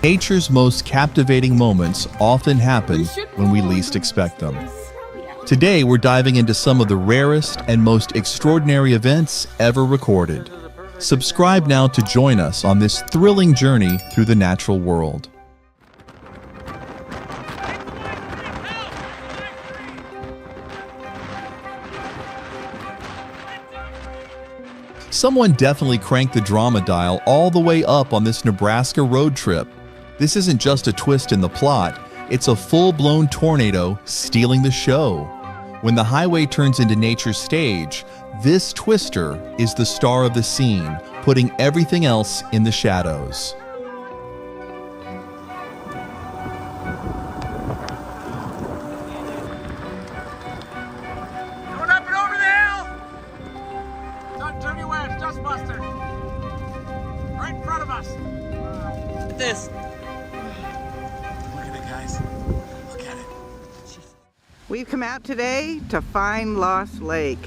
Nature's most captivating moments often happen when we least expect them. Today, we're diving into some of the rarest and most extraordinary events ever recorded. Subscribe now to join us on this thrilling journey through the natural world. Someone definitely cranked the drama dial all the way up on this Nebraska road trip. This isn't just a twist in the plot, it's a full-blown tornado stealing the show. When the highway turns into nature's stage, this twister is the star of the scene, putting everything else in the shadows. Going up and over the hill! Don't turn your way, it's dustbuster. Right in front of us. Look at this. Look at it, guys. Look at it. We've come out today to find Lost Lake.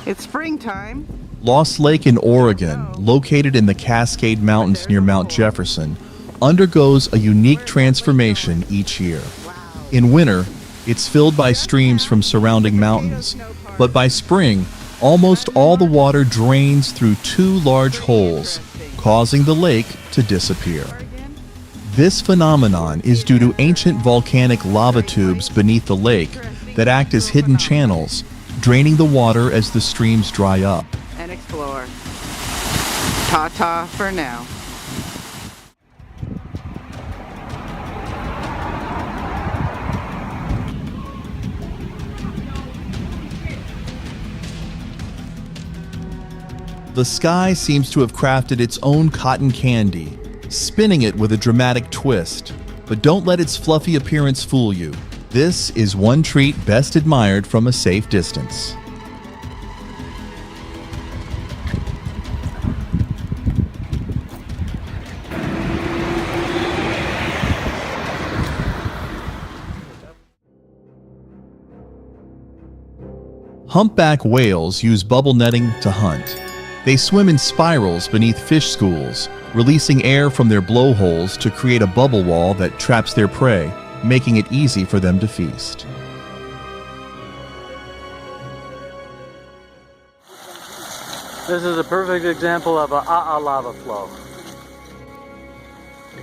It's springtime. Lost Lake in Oregon, located in the Cascade Mountains near Mount Jefferson, undergoes a unique transformation each year. In winter, it's filled by streams from surrounding mountains, but by spring, almost all the water drains through two large holes, causing the lake to disappear. This phenomenon is due to ancient volcanic lava tubes beneath the lake that act as hidden channels, draining the water as the streams dry up. And explore. Ta-ta for now. The sky seems to have crafted its own cotton candy, spinning it with a dramatic twist. But don't let its fluffy appearance fool you. This is one treat best admired from a safe distance. Humpback whales use bubble netting to hunt. They swim in spirals beneath fish schools, releasing air from their blowholes to create a bubble wall that traps their prey, making it easy for them to feast. This is a perfect example of a lava flow.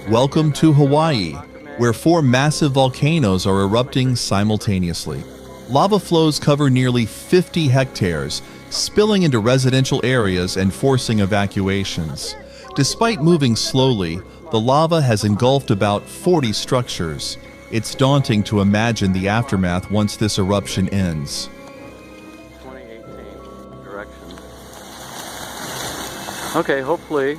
Welcome to Hawaii, where four massive volcanoes are erupting simultaneously. Lava flows cover nearly 50 hectares, spilling into residential areas and forcing evacuations. Despite moving slowly, the lava has engulfed about 40 structures. It's daunting to imagine the aftermath once this eruption ends. 2018 direction. Okay, hopefully.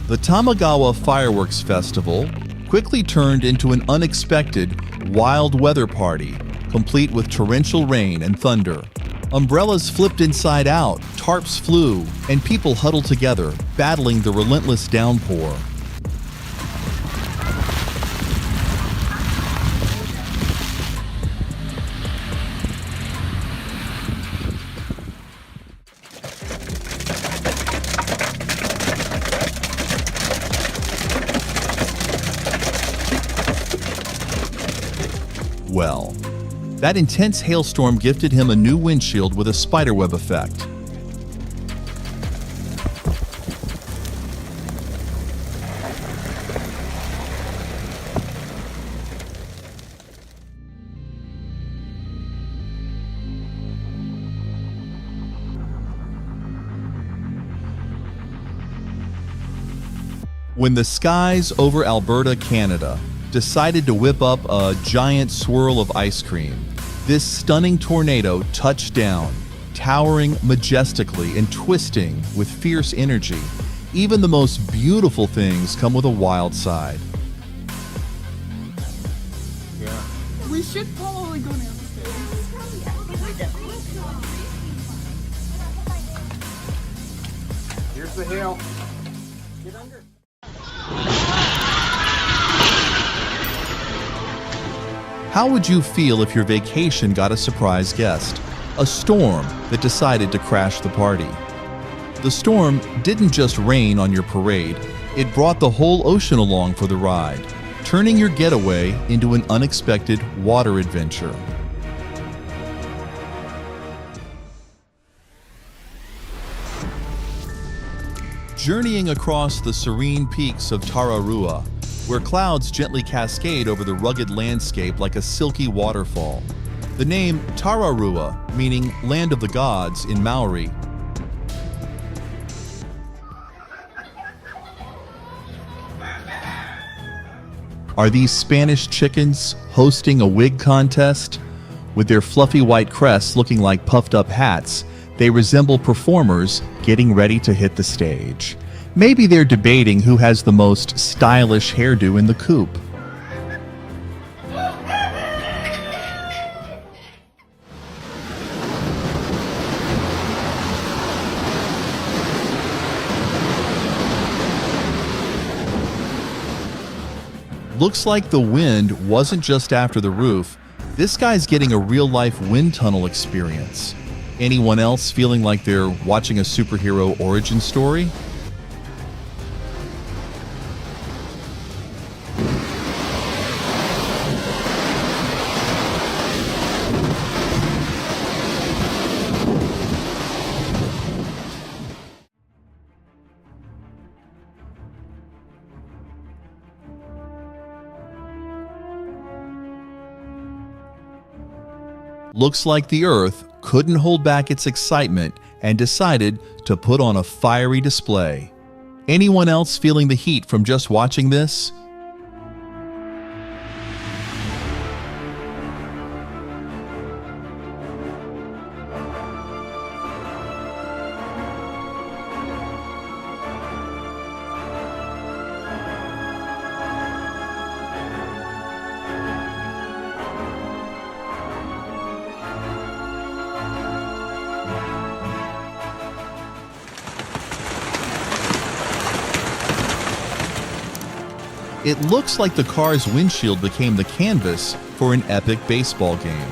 The Tamagawa Fireworks Festival quickly turned into an unexpected wild weather party, complete with torrential rain and thunder. Umbrellas flipped inside out, tarps flew, and people huddled together, battling the relentless downpour. Well, that intense hailstorm gifted him a new windshield with a spiderweb effect. When the skies over Alberta, Canada, decided to whip up a giant swirl of ice cream, this stunning tornado touched down, towering majestically and twisting with fierce energy. Even the most beautiful things come with a wild side. Yeah. We should probably go down the stairs. Here's the hill. Get under. How would you feel if your vacation got a surprise guest? A storm that decided to crash the party. The storm didn't just rain on your parade, it brought the whole ocean along for the ride, turning your getaway into an unexpected water adventure. Journeying across the serene peaks of Tararua, where clouds gently cascade over the rugged landscape like a silky waterfall. The name Tararua, meaning land of the gods in Maori. Are these Spanish chickens hosting a wig contest? With their fluffy white crests looking like puffed up hats, they resemble performers getting ready to hit the stage. Maybe they're debating who has the most stylish hairdo in the coop. Looks like the wind wasn't just after the roof. This guy's getting a real-life wind tunnel experience. Anyone else feeling like they're watching a superhero origin story? Looks like the Earth couldn't hold back its excitement and decided to put on a fiery display. Anyone else feeling the heat from just watching this? It looks like the car's windshield became the canvas for an epic baseball game.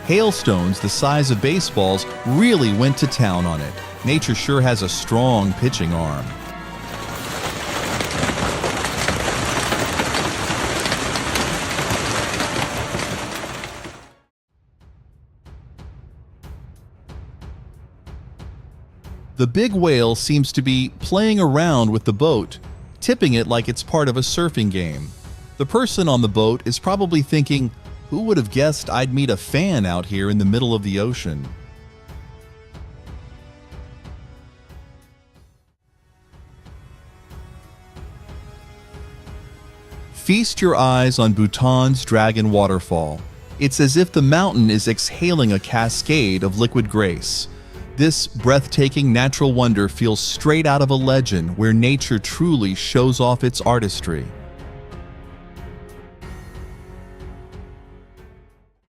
Hailstones the size of baseballs really went to town on it. Nature sure has a strong pitching arm. The big whale seems to be playing around with the boat, tipping it like it's part of a surfing game. The person on the boat is probably thinking, who would have guessed I'd meet a fan out here in the middle of the ocean? Feast your eyes on Bhutan's Dragon Waterfall. It's as if the mountain is exhaling a cascade of liquid grace. This breathtaking natural wonder feels straight out of a legend where nature truly shows off its artistry.